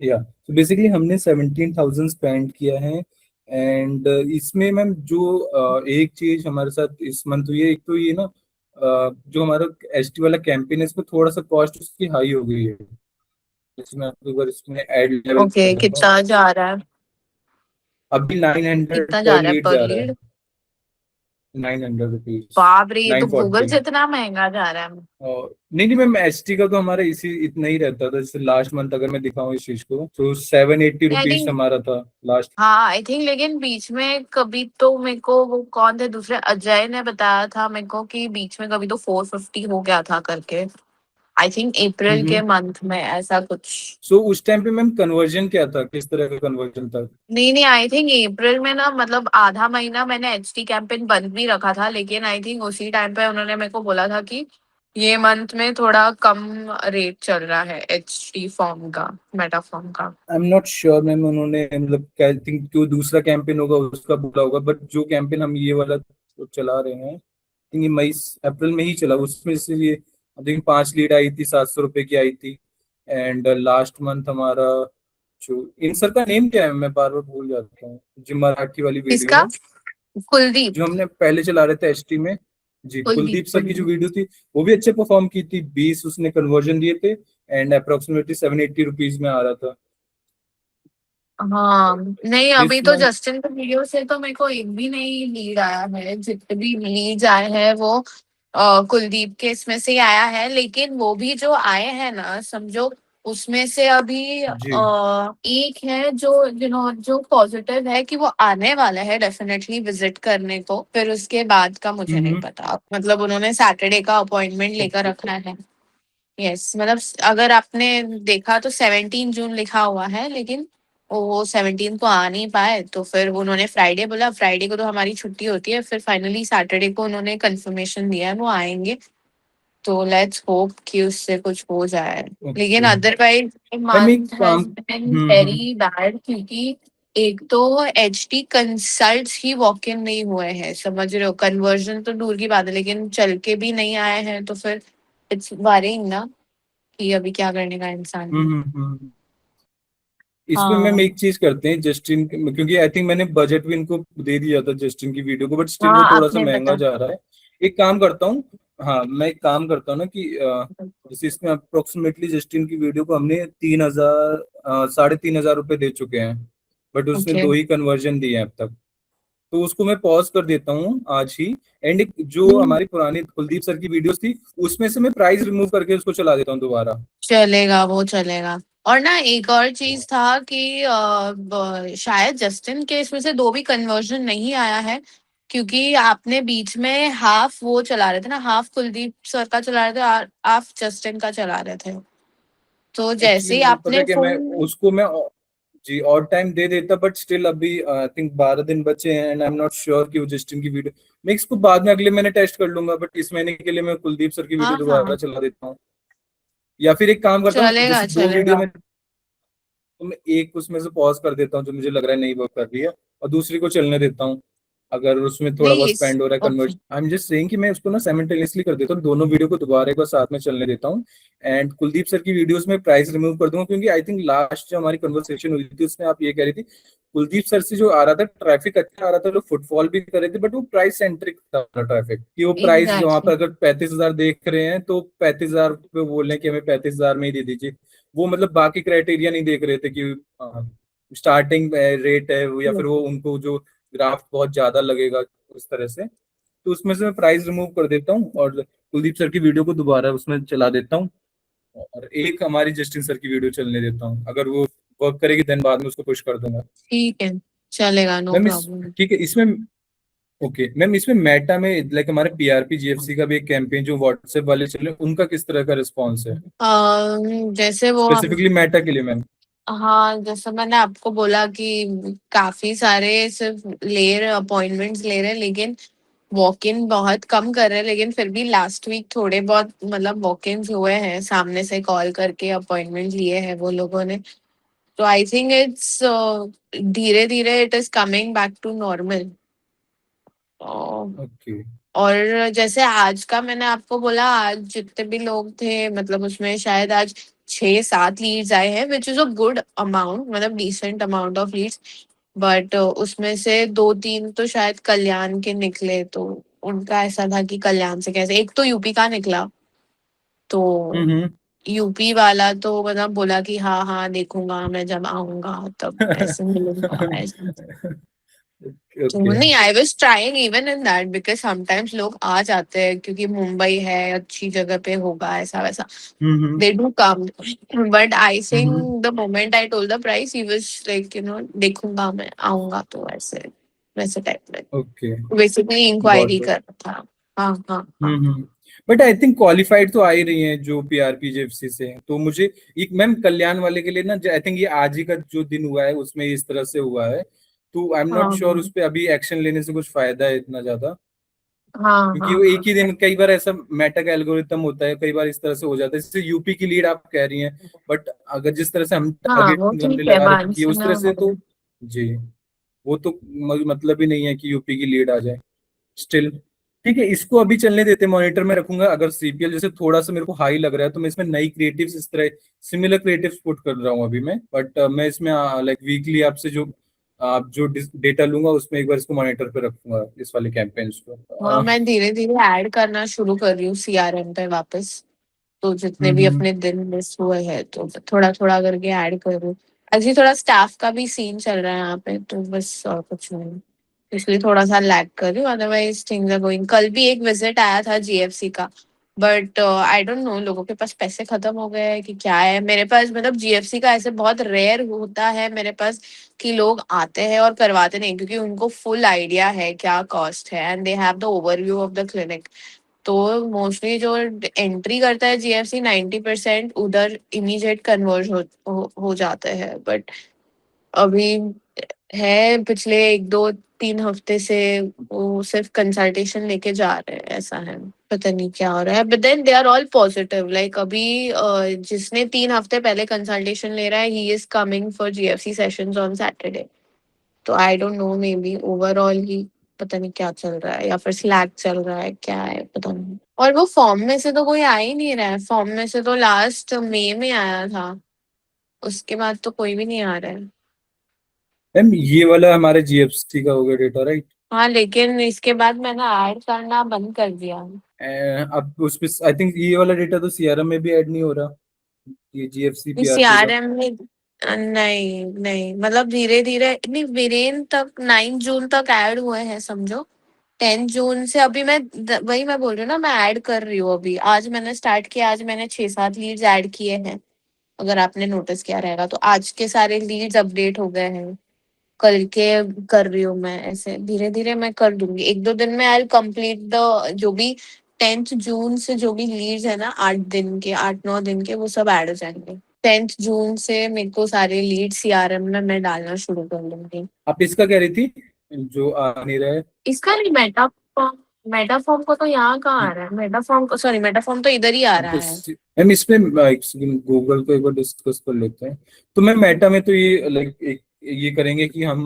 या तो बेसिकली हमने 17,000 स्पेंड किया है। एंड इसमें मैम जो एक चीज हमारे साथ इस मंथ हुई है, एक तो ये ना जो हमारा एसटी वाला कैंपेन है, इसमें थोड़ा सा कॉस्ट उसकी हाई हो गई है। इसमें आपको अगर इसमें एड लेवल ओके, करेगा, कितना जा रहा है? अभी 900 कितना जा पर रहा है लीड पर जा रहा है। लीड? 900 रुपीज। बाप रे, ये तो गूगल 940। से इतना महंगा जा रहा है। और नहीं नहीं मैम, एसटी का तो हमारा इसी इतना ही रहता था। जैसे लास्ट मंथ अगर मैं दिखाऊं इस चीज को, तो 780 आई रुपीज थिंक, हमारा था लास्ट। हाँ आई थिंक, लेकिन बीच में कभी तो मेरे को वो कौन थे दूसरे, अजय ने बताया था मेरे को कि बीच में कभी तो 450 हो गया था करके। आई थिंक अप्रैल के मंथ में ऐसा कुछ। सो उस टाइम पे मैम कन्वर्जन क्या था, किस तरह का कन्वर्जन था? नहीं नहीं, आई थिंक अप्रैल में ना, मतलब आधा महीना मैंने एचटी कैंपेन बंद भी रखा था, लेकिन आई थिंक उसी टाइम पे उन्होंने मेरे को बोला था कि ये मंथ में थोड़ा कम रेट चल रहा है एचटी फॉर्म का, मेटा फॉर्म का। I am not sure ma'am, उन्होंने मतलब आई थिंक जो दूसरा कैंपेन होगा उसका बोला होगा, बट जो कैंपेन हम ये वाला तो चला रहे हैं, I think ये मई अप्रैल में ही चला। उसमें से ये आई थिंक 5 लीड आई थी, 700 रुपए की आई थी। एंड लास्ट मंथ हमारा जो इन सर का नेम क्या है, मैं बार बार भूल जाता हूँ, जो मराठी वाली वीडियो इसका है जो कुलदीप। हमने पहले चला रहे थे एसटी में। जी, कुलदीप कुलदीप सर की जो कुलदीप। वीडियो थी वो भी अच्छे परफॉर्म की थी। 20 उसने कन्वर्जन दिए थे एंड अप्रोक्सीमेटली 780 रुपीज में आ रहा था। हाँ, नहीं अभी दिस तो मंथ। जस्टिन के वीडियो से तो मेरे को एक भी नहीं लीड आया है, जितने भी लीड आए हैं वो कुलदीप के इसमें से ही आया है, लेकिन वो भी जो आए हैं ना, समझो उसमें से अभी जी। एक है जो जो पॉजिटिव है कि वो आने वाला है डेफिनेटली विजिट करने को, फिर उसके बाद का मुझे नहीं हम्म। पता, मतलब उन्होंने सैटरडे का अपॉइंटमेंट लेकर ओके। रखा है। यस, मतलब अगर आपने देखा तो 17 जून लिखा हुआ है, लेकिन वो 17 को आ नहीं पाए, तो फिर उन्होंने फ्राइडे बोला, फ्राइडे को तो हमारी छुट्टी होती है, फिर फाइनली सैटरडे को उन्होंने कंफर्मेशन दिया है वो आएंगे। तो लेट्स होप कि उससे कुछ हो जाए। लेकिन ओके अदरवाइज मैम एक मंथ काम। हैज बीन वेरी बैड, क्योंकि एक तो H D consult he walk in नहीं हुए हैं, समझ रहे हो, कन्वर्जन तो दूर की बात है, लेकिन चल के भी नहीं आए हैं, तो फिर इट्स वरिंग ना कि अभी क्या करने का इंसान हम्म है। हम्म हम्म। इसमें मैम हाँ एक चीज करते हैं जस्टिन, क्योंकि आई थिंक मैंने बजट भी इनको दे दिया था जस्टिन की वीडियो को, बट स्टिल हाँ, वो थोड़ा सा आपने महंगा बता। जा रहा है। एक काम करता हूँ। हाँ, मैं एक काम करता हूँ ना कि जैसे इसमें अप्रोक्सीमेटली जस्टिन की वीडियो को हमने 3,000 3,500 रुपये दे चुके हैं, बट उसने ओके। 2 ही कन्वर्जन दिए हैं अब तक। तो उसको मैं पॉज कर देता हूँ आज ही। एंड एक जो हमारी पुरानी कुलदीप सर की वीडियोस थी, उसमें से मैं प्राइस रिमूव करके उसको चला देता हूँ दोबारा। चलेगा, वो चलेगा। और ना एक और चीज था कि शायद जस्टिन के इसमें से दो भी कन्वर्जन नहीं आया है, क्योंकि आपने बीच में हाफ वो चला रहे थे ना, हाफ कुलदीप सर का चला रहे थे, हाफ जस्टिन का चला रहे थे, तो एक्चुअली जैसे ही मैम पता आपने है कि मैं फुल। उसको मैं जी और टाइम दे देता, बट स्टिल अभी आई थिंक 12 दिन बचे हैं and I am not sure कि वो जस्टिन की वीडियो, मैं इसको बाद में अगले महीने टेस्ट कर लूंगा, बट इस महीने के लिए मैं कुलदीप सर की हाँ वीडियो दोबारा हाँ, चला देता हूँ। या फिर एक काम करता हूँ, चलेगा जैसे 2 वीडियो चलेगा। में तो मैं एक उसमें से पॉज कर देता हूँ जो मुझे लग रहा है नहीं वर्क कर रही है, और दूसरी को चलने देता हूँ। अगर उसमें थोड़ा नहीं बहुत इस स्पेंड हो रहा है okay. Convert, I am just saying कि मैं उसको ना साइमल्टेनियसली कर देता हूँ, दोनों वीडियो को दोबारा एक बार साथ में चलने देता हूँ। एंड कुलदीप सर की वीडियोस में प्राइस रिमूव कर दूंगा, क्योंकि आई थिंक लास्ट जो हमारी कन्वर्सेशन हुई थी उसमें आप ये कह रही थी कुलदीप सर से जो आ रहा था ट्रैफिक अच्छा आ रहा था, लोग फुटफॉल भी कर रहे थे, बट वो प्राइस सेंट्रिक था ट्रैफिक, कि वो प्राइस जो वहां पर एग्जैक्टली। अगर 35,000 देख रहे हैं तो 35,000 पे बोल रहे हैं कि हमें 35,000 में ही दे दीजिए। वो मतलब बाकी क्राइटेरिया नहीं देख रहे थे कि स्टार्टिंग रेट है या फिर वो उनको जो ग्राफ बहुत ज्यादा लगेगा उस तरह से। तो उसमें से मैं प्राइस रिमूव कर देता हूँ और कुलदीप सर की वीडियो को दोबारा उसमें चला देता हूँ, और एक हमारी जस्टिन सर की वीडियो चलने देता हूँ। अगर वो वर्क करेगी देन बाद में उसको पुश कर दूंगा। ठीक है, चलेगा, नो मैम इस प्रॉब्लम। ठीक है इसमें। ओके मैम, इसमें मेटा में लाइक हमारे पीआरपी जीएफसी का भी एक कैंपेन जो व्हाट्सएप वाले चल रहे हैं, उनका किस तरह का रिस्पॉन्स है जैसे वो हम। स्पेसिफिकली मेटा के लिए मैम? हाँ, जैसे मैंने आपको बोला कि काफी सारे सिर्फ ले रहे अपॉइंटमेंट्स ले रहे हैं, लेकिन वॉक इन बहुत कम कर रहे हैं, लेकिन फिर भी लास्ट वीक थोड़े बहुत मतलब वॉक इन हुए हैं, सामने से कॉल करके अपॉइंटमेंट लिए हैं वो लोगों ने। तो आई थिंक इट्स धीरे धीरे it is coming back to normal. Okay. और जैसे आज का मैंने आपको बोला, आज जितने भी लोग थे, मतलब उसमें शायद आज 6-7 लीड्स आए हैं, which is a good amount, मतलब decent amount of leads. But उसमें से 2-3 तो शायद कल्याण के निकले, तो उनका ऐसा था कि कल्याण से कैसे, एक तो यूपी का निकला, तो हम्म। यूपी वाला तो मतलब बोला कि हाँ हाँ देखूंगा मैं जब आऊंगा तब ऐसे मिलूंगा ऐसे। तो ओके। नहीं, I was trying even in that because sometimes लोग आ जाते हैं क्योंकि मुंबई है, अच्छी जगह पे होगा ऐसा वैसा, हम्म they do come, but I think hmm. the moment I told the price he was like, देखूंगा मैं आऊंगा, तो ऐसे वैसे टाइप में okay. Basically got enquiry it. कर रहा था। हाँ हाँ हाँ बट आई थिंक क्वालिफाइड तो आ ही रही हैं जो पीआरपीजेएफसी से, तो मुझे एक मैम कल्याण वाले के लिए ना, आई थिंक ये आज ही का जो दिन हुआ है उसमें इस तरह से हुआ है, तो आई एम हाँ नॉट श्योर उस पर अभी एक्शन लेने से कुछ फायदा है इतना ज्यादा, हाँ क्योंकि हाँ वो हाँ एक ही दिन, कई बार ऐसा मेटा का एल्गोरिथम होता है, कई बार इस तरह से हो जाता है, जैसे यूपी की लीड आप कह रही हैं, बट अगर जिस तरह से हम हाँ, टारगेट वो हमने ठीक है, लगा रखी है उस वांछना तरह से, है। तो जी, वो तो मतलब ही नहीं है कि यूपी की लीड आ जाए स्टिल। ठीक है, इसको अभी चलने देते, मॉनिटर में रखूंगा, अगर सीपीएल जैसे थोड़ा सा मेरे को हाई लग रहा है तो मैं इसमें नई क्रिएटिव्स इस तरह सिमिलर क्रिएटिव्स पुट कर रहा हूँ अभी मैं, बट मैं इसमें लाइक वीकली आपसे जो आप जो डेटा लूंगा उसमें एक बार इसको मॉनिटर पे रखूंगा इस वाले कैंपेन्स को। हाँ, मैं धीरे धीरे ऐड करना शुरू कर रही हूँ सीआरएम पे वापस, तो जितने भी हम्म। अपने दिन मिस हुए हैं तो थोड़ा थोड़ा करके ऐड करूँ। एक्चुअली थोड़ा स्टाफ का भी सीन चल रहा है यहाँ पे, तो बस और कुछ नहीं, इसलिए थोड़ा सा लैग कर रही हूँ, अदरवाइज थिंग्स आर गोइंग। कल भी एक विजिट आया था जीएफसी का, बट आई डोंट नो लोगों के पास पैसे खत्म हो गए हैं कि क्या है। मेरे पास मतलब जीएफसी का ऐसे बहुत रेयर होता है मेरे पास कि लोग आते हैं और करवाते नहीं, क्योंकि उनको फुल आइडिया है क्या कॉस्ट है and they have the overview of the clinic. तो मोस्टली जो एंट्री करता है जीएफसी 90% उधर इमीडिएट कन्वर्ज हो जाते हैं, बट अभी है पिछले 1-2-3 हफ्ते से वो सिर्फ कंसल्टेशन लेके जा रहे हैं, ऐसा है। पता नहीं क्या हो रहा है, but then they are all positive, like अभी जिसने 3 हफ्ते पहले कंसल्टेशन ले रहा है he is coming for GFC sessions on Saturday. तो I don't know, maybe overall ही पता नहीं क्या चल रहा है, या फिर स्लैक चल रहा है, क्या है पता नहीं। और वो फॉर्म में से तो कोई आ ही नहीं रहा है, फॉर्म में से तो लास्ट मई में आया था, उसके बाद तो कोई भी नहीं आ रहा है। मैम ये वाला हमारे जीएफसी का हो गया डेटा, राइट? हाँ, लेकिन इसके बाद मैंने ऐड करना बंद कर दिया। अब उस पे आई थिंक ये वाला डेटा तो सीआरएम में भी ऐड नहीं हो रहा, ये जीएफसी पीआरपी का। सीआरएम में नहीं नहीं, मतलब धीरे धीरे नहीं, वीरेन तक 9 जून तक ऐड हुए हैं समझो। 10 जून से अभी मैं वही मैं बोल रही हूँ ना, मैं ऐड कर रही हूँ अभी, आज मैंने स्टार्ट किया, आज मैंने 6-7 लीड्स ऐड किए हैं। अगर आपने नोटिस किया रहेगा तो आज के सारे लीड्स अपडेट हो गए हैं, कल के कर रही हूँ मैं, ऐसे धीरे धीरे मैं कर दूंगी, 1-2 दिन में आई कंप्लीट द जो भी 10th जून से जो भी लीड्स है ना, 8 दिन के 8-9 दिन के, वो सब ऐड हो जाएंगे। 10th जून से मेरे को सारे लीड सीआरएम में मैं डालना शुरू कर दूंगी। आप इसका कह रही थी जो आ नहीं रहा है? इसका नहीं, मेटाफॉर्म, मेटाफॉर्म को तो यहाँ कहाँ आ रहा है, मेटाफॉर्म को, सॉरी मेटाफॉर्म तो इधर ही आ हाँ, रहा तो है। मैम इसमें गूगल को एक बार डिस्कस कर लेते हैं। तो मैम मेटा में तो ये लाइक एक ये करेंगे कि हम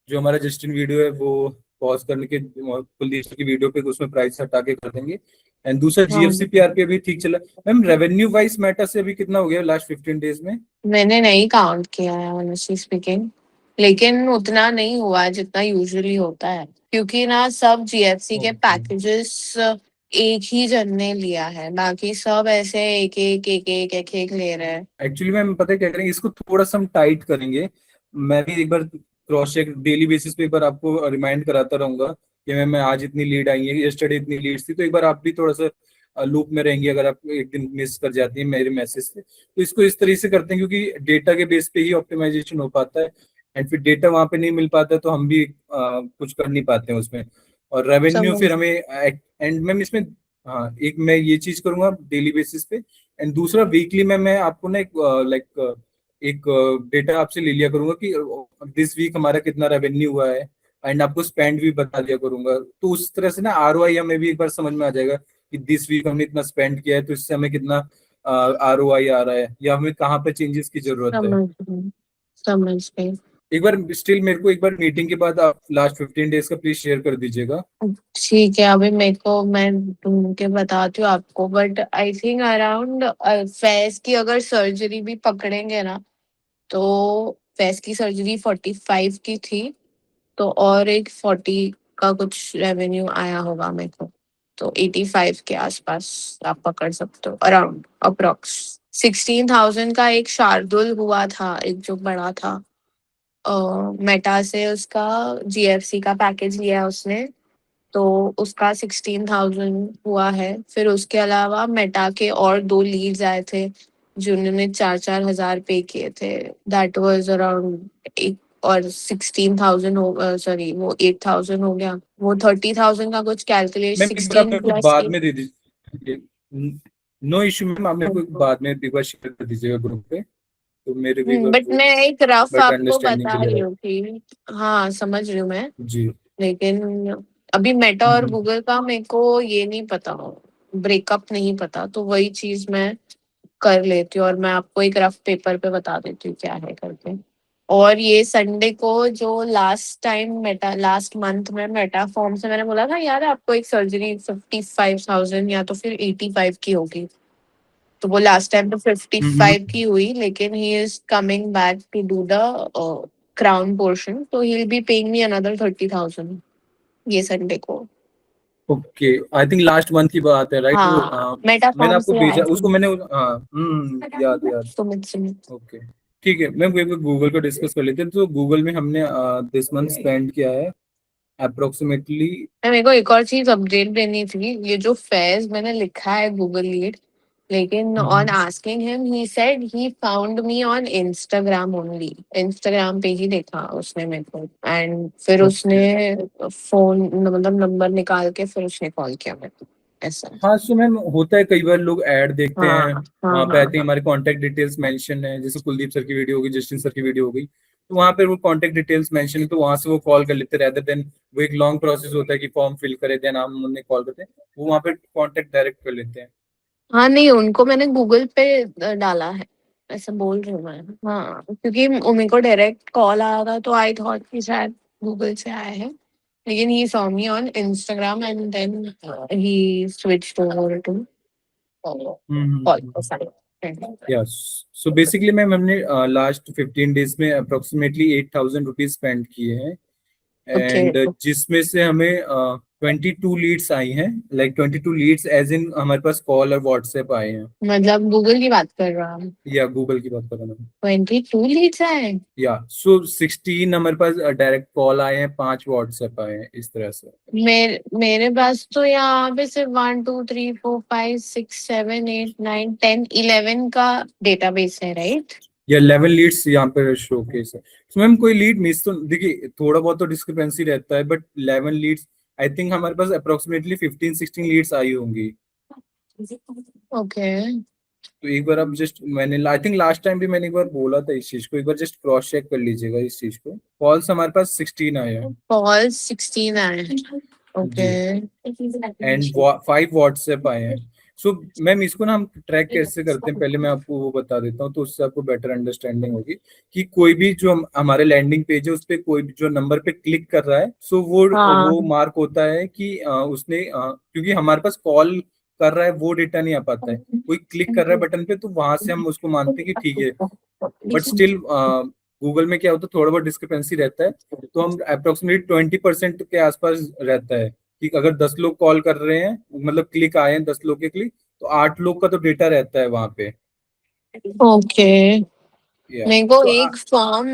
जो हमारा जस्टिन वीडियो है वो पॉज करने के कुलदीप की वीडियो पे उसमें प्राइस हटा के कर देंगे, एंड दूसरा जीएफसी हाँ, पीआरपी अभी ठीक चला। मैम रेवेन्यू वाइज मेटा से अभी कितना हो गया लास्ट 15 डेज में? मैंने नहीं काउंट किया है ऑनेस्टली स्पीकिंग, लेकिन उतना नहीं हुआ है जितना यूजुअली होता है, क्योंकि ना सब जीएफसी के ओके। पैकेजेस एक ही जन ने लिया है, बाकी सब ऐसे एक एक ले रहे हैं। एक्चुअली मैम पता है क्या करेंगे, इसको थोड़ा सा हम टाइट करेंगे। मैं भी एक बार क्रॉस चेक डेली बेसिस पे एक बार आपको रिमाइंड कराता रहूंगा कि मैं आज इतनी लीड आई है, यस्टरडे इतनी लीड्स थी, तो एक बार आप भी थोड़ा सा लूप में रहेंगे अगर आप एक दिन मिस कर जाती है मेरे मैसेज से, तो इसको इस तरीके से करते हैं क्योंकि डेटा के बेस पे ही ऑप्टिमाइजेशन हो पाता है, एंड फिर डेटा वहां पे नहीं मिल पाता है तो हम भी कुछ कर नहीं पाते हैं उसमें, और रेवेन्यू फिर समझ। हमें एंड मैम इसमें, हाँ एक मैं ये चीज करूंगा डेली बेसिस पे, एंड दूसरा वीकली में मैं आपको ना एक लाइक एक डेटा आपसे ले लिया करूंगा कि दिस वीक हमारा कितना रेवेन्यू हुआ है, एंड आपको स्पेंड भी बता दिया करूंगा, तो उस तरह से ना आरओआई हमें भी एक बार समझ में आ जाएगा कि दिस वीक हमने इतना स्पेंड किया है तो इससे हमें कितना आरओआई आ रहा है या हमें कहाँ पे चेंजेस की जरूरत है। समझ गई, समझ गई। एक बार स्टिल मेरे को एक बार मीटिंग के बाद आप लास्ट 15 डेज का प्लीज शेयर कर दीजिएगा। ठीक है, अभी मेरे को मैं ढूंढ के बताती हूँ आपको, but I think around face की अगर सर्जरी भी पकड़ेंगे ना, तो फेस की सर्जरी 45 की थी, तो और एक 40 का कुछ रेवेन्यू आया होगा मेरे को, तो 85 के आसपास आप पकड़ सकते हो, अराउंड अप्रोक्स। 16,000 का एक शार्दुल हुआ था, एक जो बड़ा था, मेटा से उसका जीएफसी का पैकेज लिया उसने, तो उसका 16,000 हुआ है। फिर उसके अलावा मेटा के और 2 लीड्स आए थे जिन्होंने 4-4 हजार पे किए थे, दैट वाज अराउंड एक, और 16,000 हो, सॉरी वो 8,000 हो गया, वो 30,000 का कुछ कैलकुलेट, मैम एक बार आप 16 मेरे को प्लस बाद 8। में दे दीजिए, नो इश्यू मैम, आप मेरे को बाद में एक बार शेयर कर दीजिएगा ग्रुप पे, तो मेरे भी एक बार बट वो मैं एक रफ बेटर आपको अंडरस्टैंडिंग बता के लिए रही रहे। हूँ कि हाँ समझ रही हूँ मैं, जी। लेकिन अभी मेटा और हम्म। गूगल का मेरे को ये नहीं पता, ब्रेकअप नहीं पता, तो वही चीज मैं कर लेती हूँ और मैं आपको एक रफ पेपर पे बता देती हूँ क्या है करके। और ये संडे को जो last time Meta, last month में मेटा फॉर्म से मैंने बोला था यार आपको एक सर्जरी 55,000 या तो फिर 85 की होगी, तो वो लास्ट टाइम तो 55 की हुई, लेकिन he is coming back to do the crown portion, तो he will be paying me another 30,000 ये संडे को। Okay, I think last month की बात है राइट, वो हाँ मेटा मैंने फॉर्म आपको से आए भेजा थे। उसको मैंने, हाँ याद याद। सुमित सुमित। ओके, ठीक है मैम, एक बार गूगल का डिस्कस कर लेते हैं। तो गूगल में हमने दिस मंथ स्पेंड किया है अप्रोक्सीमेटली। मेरे को एक और चीज अपडेट देनी थी, ये जो फेज मैंने लिखा है गूगल लीड, लेकिन on asking him he said he found me on Instagram only, Instagram पे ही देखा उसने मेरे को, एंड फिर उसने ओके, फोन मतलब नंबर निकाल के फिर उसने कॉल किया मेरे को, ऐसा। हाँ सो मैम होता है, कई बार लोग ऐड देखते हाँ हैं, हाँ वहाँ पे हाँ आई थिंक हाँ। हमारे कांटेक्ट डिटेल्स मेंशन है, जैसे कुलदीप सर की वीडियो होगी, जस्टिन सर की वीडियो हो गई, तो वहाँ पे वो कांटेक्ट डिटेल्स मेंशन है, तो वहाँ से वो कॉल कर लेते हैं, रेदर देन वो एक लॉन्ग प्रोसेस होता है कि फॉर्म फिल करे देन हम उन्हें कॉल करते हैं, वो वहाँ पे कांटेक्ट डायरेक्ट कर लेते हैं। हाँ नहीं, उनको मैंने गूगल पे डाला है, ऐसा बोल रही हूँ मैं। हाँ क्योंकि मेरे को डायरेक्ट कॉल आया था, तो आई थॉट कि शायद गूगल से आया है, लेकिन he saw me on Instagram and then he switched over to call hmm. को side. Yes, so basically ma'am हमने लास्ट 15 डेज में अप्रोक्सीमेटली 8,000 रुपीज स्पेंड किए हैं, ओके, एंड जिसमें से हमें 22 लीड्स आई हैं, लाइक 22 लीड्स एज इन हमारे पास कॉल और व्हाट्सएप आए हैं। मतलब गूगल की बात कर रहा हूँ। या गूगल की बात कर रहा हूँ। 22 लीड्स आए। या सो 16 हमारे पास डायरेक्ट कॉल आए हैं, 5 व्हाट्सएप आए हैं, इस तरह से। मेरे पास तो यहाँ पे सिर्फ 1 2 3 4 5 6 7 8 9 10 11 का डेटाबेस है, राइट? या 11 लीड्स यहाँ पे शो केस है, तो मैम कोई लीड मिस तो देखिए, थोड़ा बहुत तो डिस्क्रिपेंसी रहता है, बट 11 लीड्स, आई थिंक हमारे पास अप्रोक्सीमेटली 15-16 लीड्स आई होंगी। ओके। तो एक बार आप जस्ट, मैंने आई थिंक लास्ट टाइम भी मैंने एक बार बोला था इस चीज को, एक बार जस्ट क्रॉस चेक कर लीजिएगा इस चीज को। कॉल्स हमारे पास 16 आए हैं। कॉल 16 आए हैं। ओके। जी, एंड 5 व्हाट्सएप आए हैं। सो मैम इसको ना हम ट्रैक कैसे करते हैं, पहले मैं आपको वो बता देता हूँ, तो उससे आपको बेटर अंडरस्टैंडिंग होगी कि कोई भी जो हमारे लैंडिंग पेज है उस पे कोई भी जो नंबर पे क्लिक कर रहा है, सो वो हाँ। मार्क होता है कि उसने क्योंकि हमारे पास कॉल कर रहा है वो डेटा नहीं आ पाता है, कोई क्लिक कर रहा है बटन पे, तो वहां से हम उसको मानते हैं कि ठीक है, बट स्टिल गूगल में क्या होता है, थोड़ा बहुत डिस्क्रिपेंसी रहता है, तो हम अप्रोक्सीमेटली 20% के आसपास रहता है कि अगर 10 लोग कॉल कर रहे हैं, मतलब क्लिक आए हैं 10 लोग के क्लिक, तो 8 लोग का तो डेटा रहता है वहां पे। ओके। या मेरे को तो एक फॉर्म,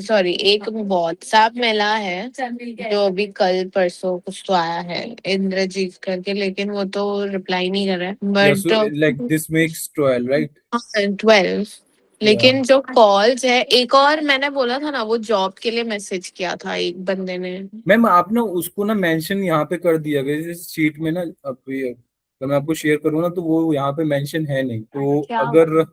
सॉरी एक व्हाट्सएप मिला है जो अभी कल परसों कुछ तो आया है, इंद्रजीत करके, लेकिन वो तो रिप्लाई नहीं कर रहा है, या so but like this makes 12 right. 12। या लेकिन जो कॉल्स है, एक और मैंने बोला था ना, वो जॉब के लिए मैसेज किया था एक बंदे ने। मैम आप ना उसको ना मेंशन यहाँ पे कर दिया गया इस शीट में ना, अब ये अगर मैं आपको शेयर करूँ ना, तो वो यहाँ पे मेंशन है नहीं, तो क्या अगर हुआ?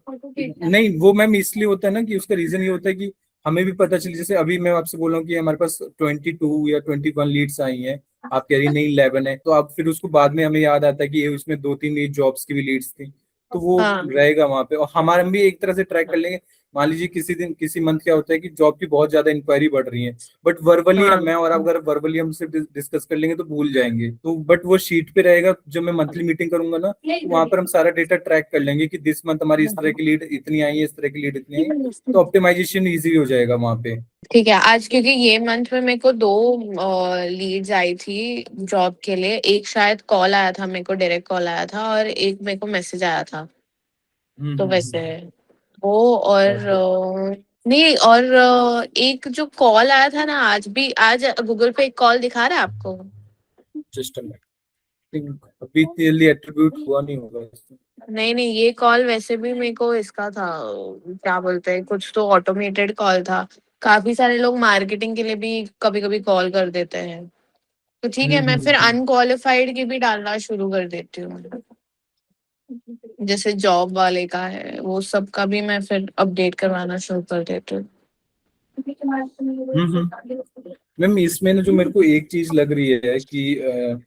नहीं, वो मैम इसलिए होता है ना कि उसका रीजन ये होता है कि हमें भी पता चले, जैसे अभी मैं आपसे बोल रहा हूँ कि हमारे पास 22 या 21 लीड्स आई हैं, आप कह रही नहीं 11 है, तो आप फिर उसको बाद में हमें याद आता है कि ये उसमें 2-3 लीड जॉब्स की भी लीड्स थी, तो वो हाँ। रहेगा वहां पे, और हमारे हम भी एक तरह से ट्रैक कर लेंगे मान लीजिए किसी दिन किसी मंथ क्या होता है कि जॉब की बहुत ज्यादा इंक्वायरी बढ़ रही है, बट वर्बली हाँ मैं और आप अगर वर्बली हमसे डिस्कस कर लेंगे तो भूल जाएंगे, तो बट वो शीट पे रहेगा। जब मैं मंथली मीटिंग करूंगा ना, तो वहां पर हम सारा डेटा ट्रैक कर लेंगे कि दिस मंथ हमारी इस तरह की लीड इतनी आई है, इस तरह की लीड इतनी आई है, तो ऑप्टिमाइजेशन इजी हो जाएगा वहां पे। ठीक है। आज क्योंकि ये मंथ में मेरे को दो लीड्स आई थी जॉब के लिए, एक शायद कॉल आया था मेरे को, डायरेक्ट कॉल आया था, और एक मेरे को मैसेज आया था। तो वैसे हम्म। है वो। और नहीं, और एक जो कॉल आया था ना आज भी, आज गूगल पे एक कॉल दिखा रहा है आपको? जस्ट थिंक अभी क्लियरली एट्रीब्यूट हुआ नहीं होगा इसमें। नहीं नहीं, ये कॉल वैसे भी मेरे को इसका था, क्या बोलते हैं, कुछ तो ऑटोमेटेड कॉल था। काफी सारे लोग मार्केटिंग के लिए भी कभी कभी कॉल कर देते हैं। तो ठीक है, मैं फिर हम्म। अनक्वालिफाइड की भी डालना शुरू कर देती हूँ। जैसे जॉब वाले का है वो सब का भी मैं फिर अपडेट करवाना शुरू कर देती हूँ। हम्म। मैम इसमें ना जो मेरे को एक चीज लग रही है कि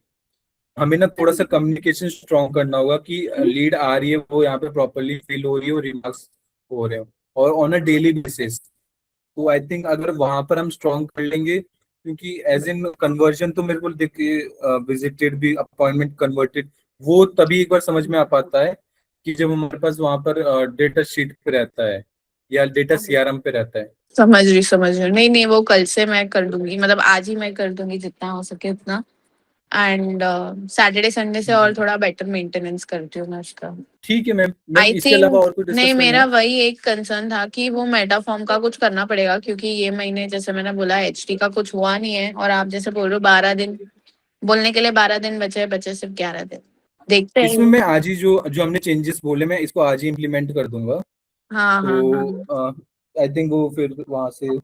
हमें ना थोड़ा सा कम्युनिकेशन स्ट्रॉन्ग करना होगा कि लीड आ रही है वो यहाँ पे प्रॉपरली फिल हो रही है और रिमार्क्स हो रहे हो और ऑन अ डेली बेसिस। तो आई थिंक अगर वहां पर हम स्ट्रॉन्ग कर लेंगे, क्योंकि एज इन कन्वर्जन तो मेरे को देखिए, विजिटेड भी अपॉइंटमेंट कन्वर्टेड वो तभी एक बार समझ में आ पाता है कि जब हमारे पास वहां पर डेटा शीट पे रहता है या डेटा सीआरएम पे रहता है। समझ रही, समझ रही। नहीं नहीं, वो कल से मैं कर दूंगी, मतलब आज ही मैं कर दूंगी जितना हो सके उतना। एंड सैटरडे संडे से और थोड़ा बेटर मेंटेनेंस करती हूँ मैं उसका। ठीक है मैम। मैम आई इसके अलावा थिंक, और कुछ नहीं, डिस्कस करना मेरा है? वही एक कंसर्न था कि वो मेटा फॉर्म का कुछ करना पड़ेगा, क्योंकि ये महीने जैसे मैंने बोला एचटी का कुछ हुआ नहीं है, और आप जैसे बोल रहे हो 12 दिन, बोलने के लिए 12 दिन बचे, बचे सिर्फ 11 दिन। देखते इसमें हैं। मैं आज ही जो जो हमने चेंजेस बोले मैं इसको आज ही इम्प्लीमेंट कर दूंगा। हाँ हाँ हाँ। तो आई थिंक वो फिर वहां से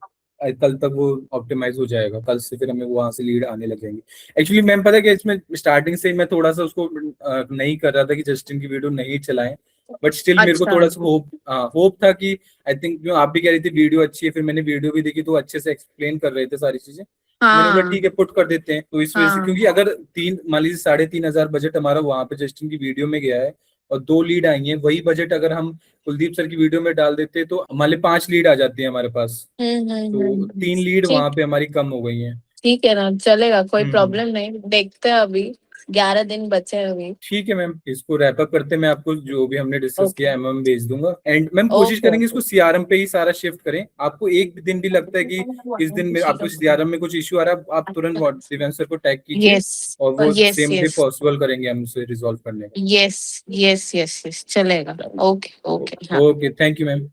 कल तक वो ऑप्टिमाइज हो जाएगा, कल से फिर हमें वहां से लीड आने लग जाएंगे। एक्चुअली मैम पता है कि इसमें स्टार्टिंग से ही मैं थोड़ा सा उसको नहीं कर रहा था कि जस्टिन की वीडियो नहीं चलाएं, बट स्टिल मेरे को अच्छा। थोड़ा सा होप था कि आई थिंक जो आप भी कह रही थी वीडियो अच्छी है, फिर मैंने वीडियो भी देखी तो अच्छे से एक्सप्लेन कर रहे थे सारी चीजें। मैंने बोला हाँ ठीक है पुट कर देते हैं, तो इस वजह से, हाँ। क्योंकि अगर तीन मान लीजिए 3,500 बजट हमारा वहां पे जस्टिन की वीडियो में गया है और 2 लीड आई हैं, वही बजट अगर हम कुलदीप सर की वीडियो में डाल देते तो मान ली 5 लीड आ जाती है हमारे पास। तो 3 लीड वहां ठीक। पे हमारी कम हो गई हैं। ठीक है ना, चलेगा, कोई हम्म। प्रॉब्लम नहीं। देखते हैं अभी, 11 दिन बचे हैं अभी। ठीक है मैम, इसको रैप अप करते हैं। मैं आपको जो भी हमने डिस्कस ओके किया एमएम भेज दूंगा, एंड मैम कोशिश ओके करेंगे ओके। इसको सीआरएम पे ही सारा शिफ्ट करें। आपको एक दिन भी लगता है कि इस दिन में आपको सीआरएम में कुछ इश्यू आ रहा है, आप तुरंत दिव्यांश सर को टैग कीजिए यस और वो yes same day yes possible करेंगे हम उसे रिजॉल्व करने यस यस यस यस, चलेगा। ओके का। ओके हाँ। Okay, thank you ma'am.